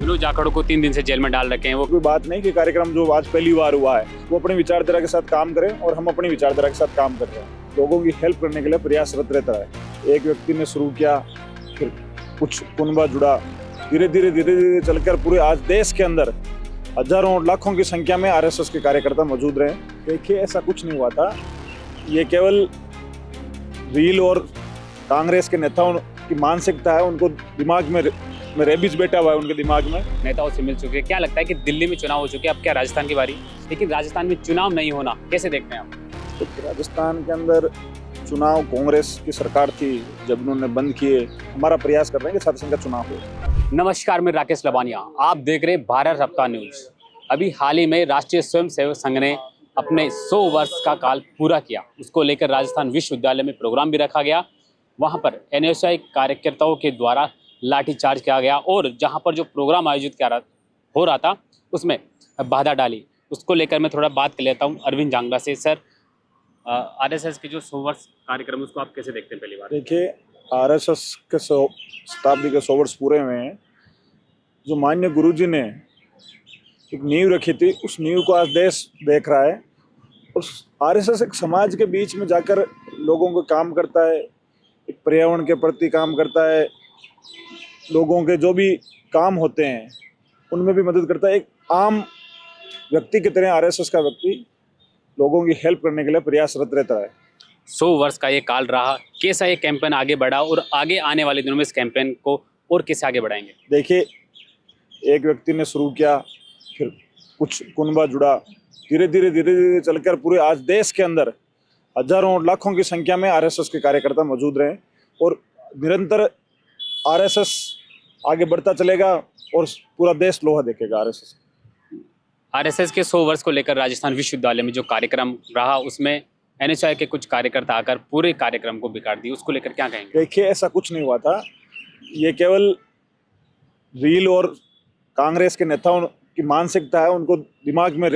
विनोद जाखड़ को 3 दिन से जेल में डाल रखे हैं। वो कोई बात नहीं कि कार्यक्रम जो आज पहली बार हुआ है वो अपनी विचारधारा के साथ काम करें और हम अपनी विचारधारा के साथ काम कर रहे हैं। लोगों की हेल्प करने के लिए प्रयासरत रहता है। एक व्यक्ति ने शुरू किया, फिर कुछ कुनबा जुड़ा, धीरे धीरे चलकर पूरे आज देश के अंदर हजारों और लाखों की संख्या में आरएसएस के कार्यकर्ता मौजूद रहे। देखिए, ऐसा कुछ नहीं हुआ था। ये केवल रील और कांग्रेस के नेताओं की मानसिकता है। उनको दिमाग में रेबीज बैठा हुआ है, उनके दिमाग में। नेताओं से मिल चुके हैं। क्या लगता है कि दिल्ली में चुनाव हो चुके हैं, अब क्या राजस्थान की बारी? लेकिन राजस्थान में चुनाव नहीं होना कैसे देखते हैं आप? तो राजस्थान के अंदर चुनाव कांग्रेस की सरकार थी, जब उन्होंने बंद किए। हमारा प्रयास कर रहे हैं कि छात्र संघ का चुनाव हो। नमस्कार, मैं राकेश लबानिया, आप देख रहे हैं भारत रफ्तार न्यूज। अभी हाल ही में राष्ट्रीय स्वयंसेवक संघ ने अपने 100 वर्ष का काल पूरा किया। उसको लेकर राजस्थान विश्वविद्यालय में प्रोग्राम भी रखा गया। वहां पर एनएसयूआई कार्यकर्ताओं के द्वारा लाठीचार्ज किया गया और जहां पर जो प्रोग्राम आयोजित हो रहा था उसमें बाधा डाली। उसको लेकर मैं थोड़ा बात कर लेता हूं अरविंद जांगड़ा से। सर, आरएसएस के जो 100 वर्ष कार्यक्रम उसको आप कैसे देखते हैं? पहली बार देखिए, आरएसएस के 100 शताब्दी के 100 वर्ष पूरे हुए हैं। जो माननीय गुरुजी ने एक नींव रखी थी, उस नींव को आज देश देख रहा है। उस आरएसएस एक समाज के बीच में जाकर लोगों को काम करता है, एक पर्यावरण के प्रति काम करता है, लोगों के जो भी काम होते हैं उनमें भी मदद करता है। एक आम व्यक्ति की तरह आरएसएस का व्यक्ति लोगों की हेल्प करने के लिए प्रयासरत रहता है। 100 वर्ष का ये काल रहा, कैसा ये कैंपेन आगे बढ़ा और आगे आने वाले दिनों में इस कैंपेन को और कैसे आगे बढ़ाएंगे? देखिए, एक व्यक्ति ने शुरू किया, फिर कुछ कुनबा जुड़ा, धीरे धीरे चलकर पूरे आज देश के अंदर हजारों और लाखों की संख्या में आरएसएस के कार्यकर्ता मौजूद रहे और निरंतर आरएसएस आगे बढ़ता चलेगा और पूरा देश लोहा देखेगा आरएसएस। आरएसएस के 100 वर्ष को लेकर राजस्थान विश्वविद्यालय में जो कार्यक्रम रहा उसमें एनएसयूआई के कुछ कार्यकर्ता आकर पूरे कार्यक्रम को बिगाड़ दिया। उसको लेकर क्या कहेंगे? देखिए, ऐसा कुछ नहीं हुआ था। ये केवल रील और कांग्रेस के नेताओं की मानसिकता है। उनको दिमाग में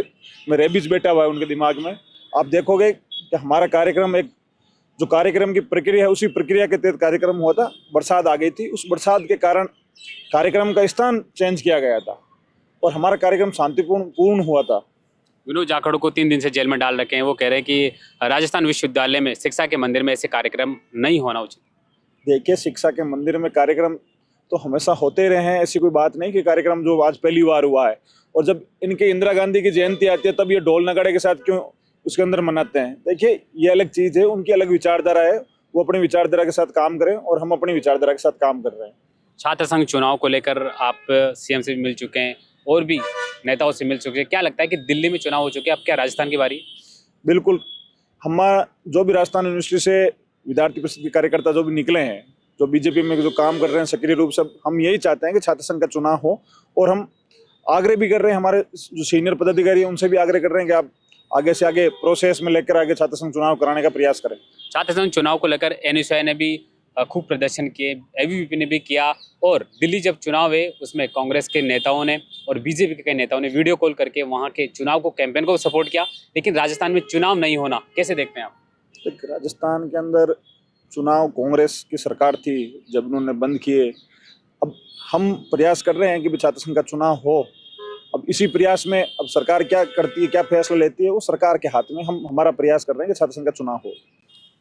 रेबीज बैठा हुआ है, उनके दिमाग में। आप देखोगे कि हमारा कार्यक्रम एक जो कार्यक्रम की प्रक्रिया है उसी प्रक्रिया के तहत कार्यक्रम हुआ था। बरसात आ गई थी, उस बरसात के कारण कार्यक्रम का स्थान चेंज किया गया था और हमारा कार्यक्रम शांतिपूर्ण हुआ था। विनोद जाखड़ को 3 दिन से जेल में डाल रखे हैं। वो कह रहे हैं कि राजस्थान विश्वविद्यालय में शिक्षा के मंदिर में ऐसे कार्यक्रम नहीं होना उचित। देखिए, शिक्षा के मंदिर में कार्यक्रम तो हमेशा होते रहे हैं। ऐसी कोई बात नहीं कि कार्यक्रम जो आज पहली बार हुआ है। और जब इनके इंदिरा गांधी की जयंती आती है तब ये ढोल नगाड़े के साथ क्यों उसके अंदर मनाते हैं? देखिए, ये अलग चीज़ है, उनकी अलग विचारधारा है। वो अपनी विचारधारा के साथ काम करें और हम अपनी विचारधारा के साथ काम कर रहे हैं। छात्र संघ चुनाव को लेकर आप सीएम से मिल चुके हैं और भी नेताओं से मिल चुके हैं। क्या लगता है कि दिल्ली में चुनाव हो चुके हैं, अब क्या राजस्थान की बारी? बिल्कुल, हमारा जो भी राजस्थान यूनिवर्सिटी से विद्यार्थी परिषद के कार्यकर्ता जो भी निकले हैं, जो बीजेपी में जो काम कर रहे हैं सक्रिय रूप से, हम यही चाहते हैं कि छात्र संघ का चुनाव हो। और हम आग्रह भी कर रहे हैं, हमारे जो सीनियर पदाधिकारी हैं उनसे भी आग्रह कर रहे हैं कि आप आगे से आगे प्रोसेस में लेकर आगे छात्र संघ चुनाव कराने का प्रयास करें। छात्र संघ चुनाव को लेकर एनएसयूआई ने भी खूब प्रदर्शन किए, एबीवीपी ने भी किया और दिल्ली जब चुनाव है उसमें कांग्रेस के नेताओं ने और बीजेपी के कई नेताओं ने वीडियो कॉल करके वहां के चुनाव को, कैंपेन को सपोर्ट किया। लेकिन राजस्थान में चुनाव नहीं होना कैसे देखते हैं आप? राजस्थान के अंदर चुनाव कांग्रेस की सरकार थी, जब उन्होंने बंद किए। अब हम प्रयास कर रहे हैं कि छात्र संघ का चुनाव हो। अब इसी प्रयास में अब सरकार क्या करती है, क्या फैसला लेती है, वो सरकार के हाथ में। हम हमारा प्रयास कर रहे हैं कि छात्र संघ का चुनाव हो।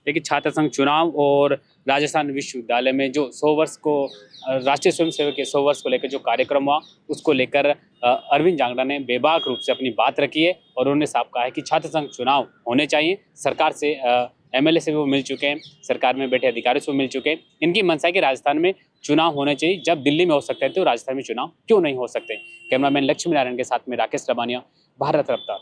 लेकिन छात्र संघ चुनाव और राजस्थान विश्वविद्यालय में जो 100 वर्ष को राष्ट्रीय स्वयंसेवक के 100 वर्ष को लेकर जो कार्यक्रम हुआ उसको लेकर अरविंद जांगड़ा ने बेबाक रूप से अपनी बात रखी है और उन्होंने साफ कहा है कि छात्र संघ चुनाव होने चाहिए। सरकार से एमएलए से भी वो मिल चुके हैं, सरकार में बैठे अधिकारियों से वो मिल चुके हैं। इनकी मंशा है कि राजस्थान में चुनाव होने चाहिए। जब दिल्ली में हो सकते हैं तो राजस्थान में चुनाव क्यों नहीं हो सकते? कैमरामैन लक्ष्मी नारायण के साथ में राकेश लबानिया, भारत रफ्तार।